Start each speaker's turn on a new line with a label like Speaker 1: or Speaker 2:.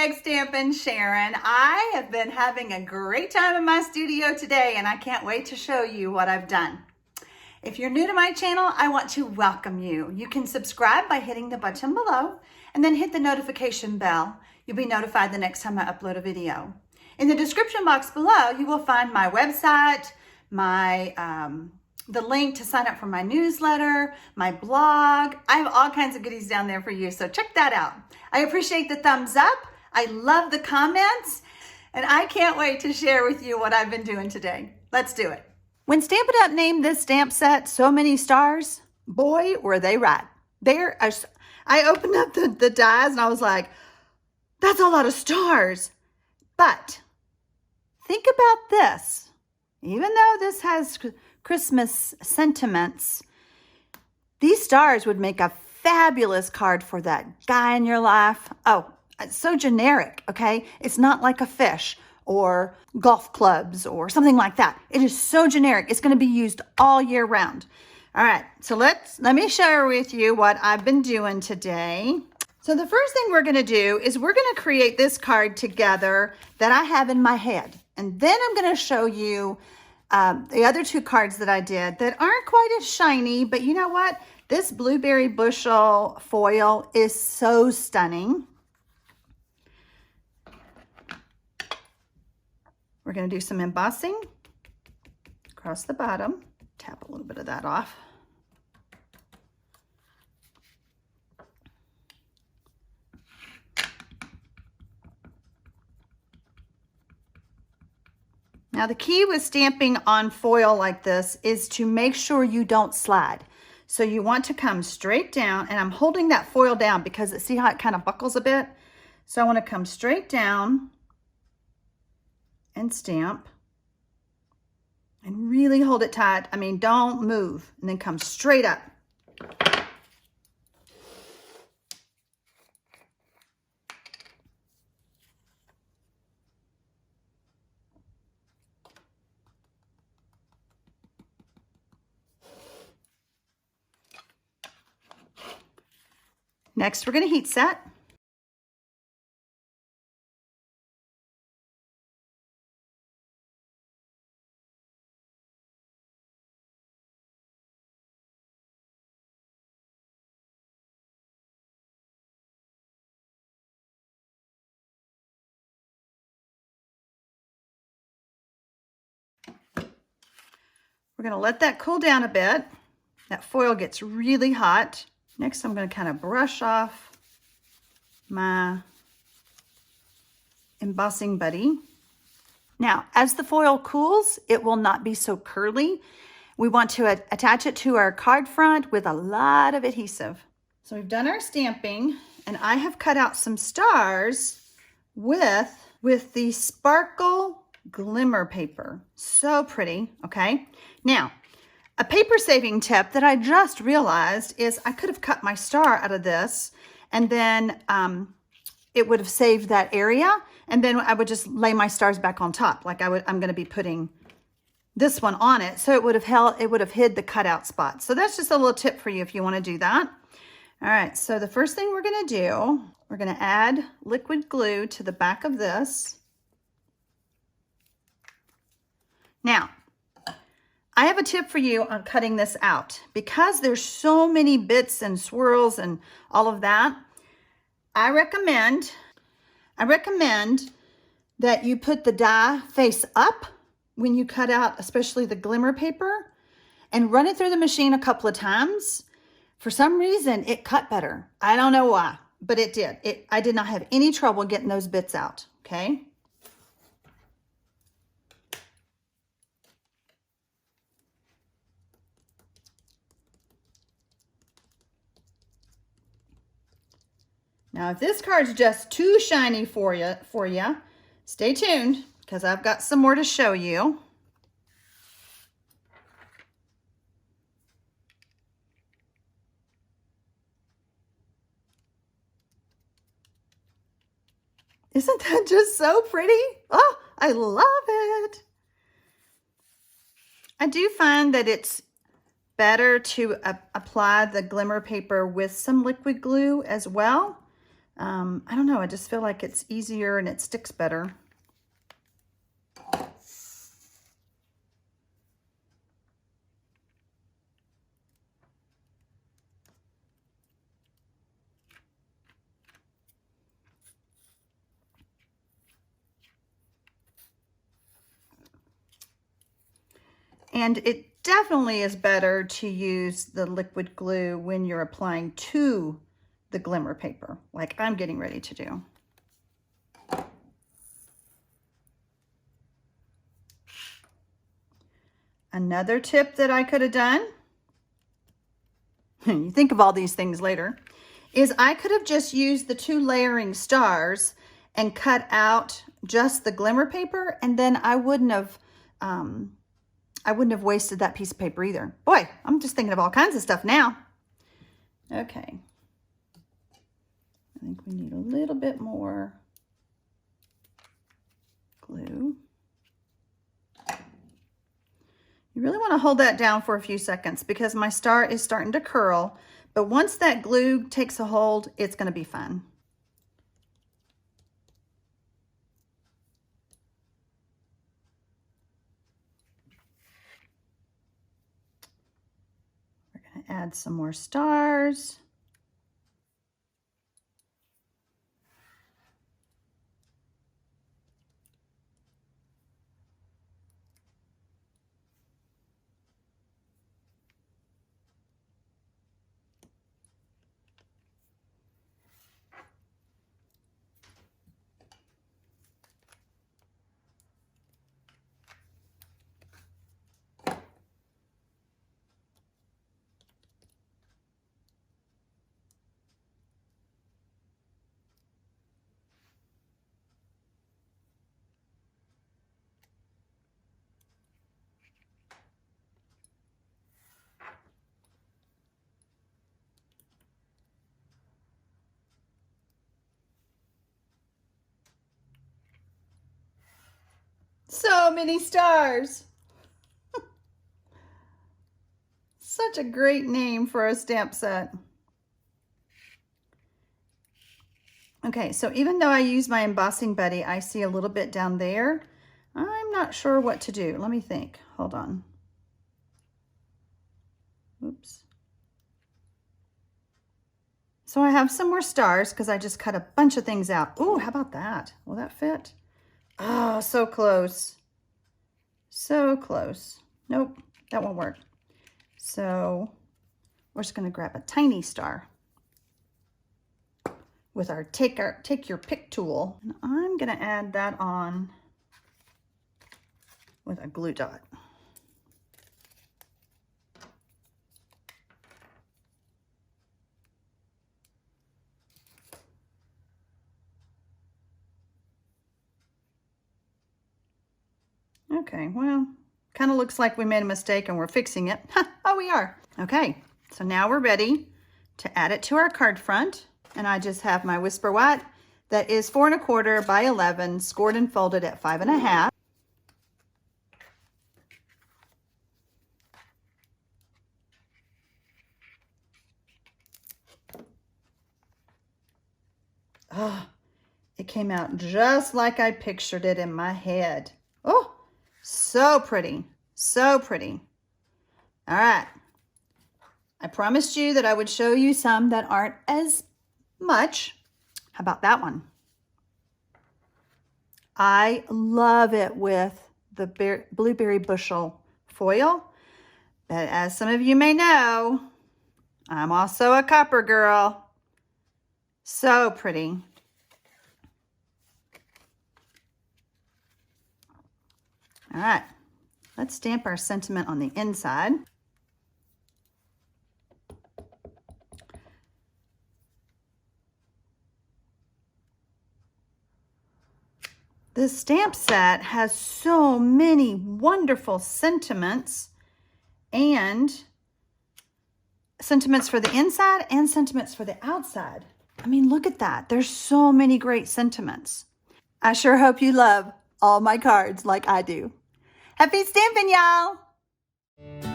Speaker 1: TxStampin, Sharon. I have been having a great time in my studio today, and I can't wait to show you what I've done. If you're new to my channel, I want to welcome you. You can subscribe by hitting the button below and then hit the notification bell. You'll be notified the next time I upload a video. In the description box below, you will find my website, the link to sign up for my newsletter, my blog. I have all kinds of goodies down there for you, so check that out. I appreciate the thumbs up. I love the comments, and I can't wait to share with you what I've been doing today. Let's do it. When Stampin' Up! Named this stamp set So Many Stars, boy, were they right. I opened up the dies and I was like, that's a lot of stars. But think about this. Even though this has Christmas sentiments, these stars would make a fabulous card for that guy in your life. Oh, it's so generic, okay? It's not like a fish or golf clubs or something like that. It is so generic. It's going to be used all year round. All right, so let me share with you what I've been doing today. So the first thing we're going to do is we're going to create this card together that I have in my head. And then I'm going to show you the other two cards that I did that aren't quite as shiny, but you know what? This blueberry bushel foil is so stunning. We're going to do some embossing across the bottom. Tap a little bit of that off. Now the key with stamping on foil like this is to make sure you don't slide. So you want to come straight down, and I'm holding that foil down because see how it kind of buckles a bit? So I want to come straight down and stamp and really hold it tight. I mean, don't move, and then come straight up. Next, we're going to heat set. We're going to let that cool down a bit. That foil gets really hot. Next, I'm going to kind of brush off my embossing buddy. Now, as the foil cools, it will not be so curly. We want to attach it to our card front with a lot of adhesive. So we've done our stamping, and I have cut out some stars with the sparkle glimmer paper. So pretty, okay? Now, a paper saving tip that I just realized is I could have cut my star out of this, and then it would have saved that area, and then I would just lay my stars back on top. Like I'm going to be putting this one on it, so it would have hid the cutout spot. So that's just a little tip for you if you want to do that. All right, so the first thing we're going to do, we're going to add liquid glue to the back of this. Now, I have a tip for you on cutting this out. Because there's so many bits and swirls and all of that, I recommend that you put the die face up when you cut out, especially the glimmer paper, and run it through the machine a couple of times. For some reason, it cut better. I don't know why, but it did. I did not have any trouble getting those bits out, okay? Now, if this card's just too shiny for you, stay tuned because I've got some more to show you. Isn't that just so pretty? Oh, I love it. I do find that it's better to apply the glimmer paper with some liquid glue as well. I don't know, I just feel like it's easier and it sticks better. And it definitely is better to use the liquid glue when you're applying to the glimmer paper, like I'm getting ready to do. Another tip that I could have done, you think of all these things later, is I could have just used the 2 layering stars and cut out just the glimmer paper, and then I wouldn't have wasted that piece of paper either. Boy, I'm just thinking of all kinds of stuff now. Okay. I think we need a little bit more glue. You really want to hold that down for a few seconds because my star is starting to curl, but once that glue takes a hold, it's going to be fun. We're going to add some more stars. So many stars. Such a great name for a stamp set. Okay, so even though I use my embossing buddy, I see a little bit down there. I'm not sure what to do. Let me think. Hold on. Oops. So I have some more stars because I just cut a bunch of things out. Ooh, how about that? Will that fit? Oh, so close. So close. Nope, that won't work. So we're just going to grab a tiny star with our take your pick tool. And I'm going to add that on with a glue dot. Okay, well, kind of looks like we made a mistake and we're fixing it. Oh, we are. Okay, so now we're ready to add it to our card front. And I just have my Whisper White that is 4 1/4 by 11, scored and folded at 5 1/2. Oh, it came out just like I pictured it in my head. Oh, so pretty, so pretty. All right. I promised you that I would show you some that aren't as much. How about that one? I love it with the blueberry bushel foil. But as some of you may know, I'm also a copper girl. So pretty. All right, let's stamp our sentiment on the inside. This stamp set has so many wonderful sentiments, and sentiments for the inside and sentiments for the outside. I mean, look at that. There's so many great sentiments. I sure hope you love all my cards like I do. Happy stamping, y'all!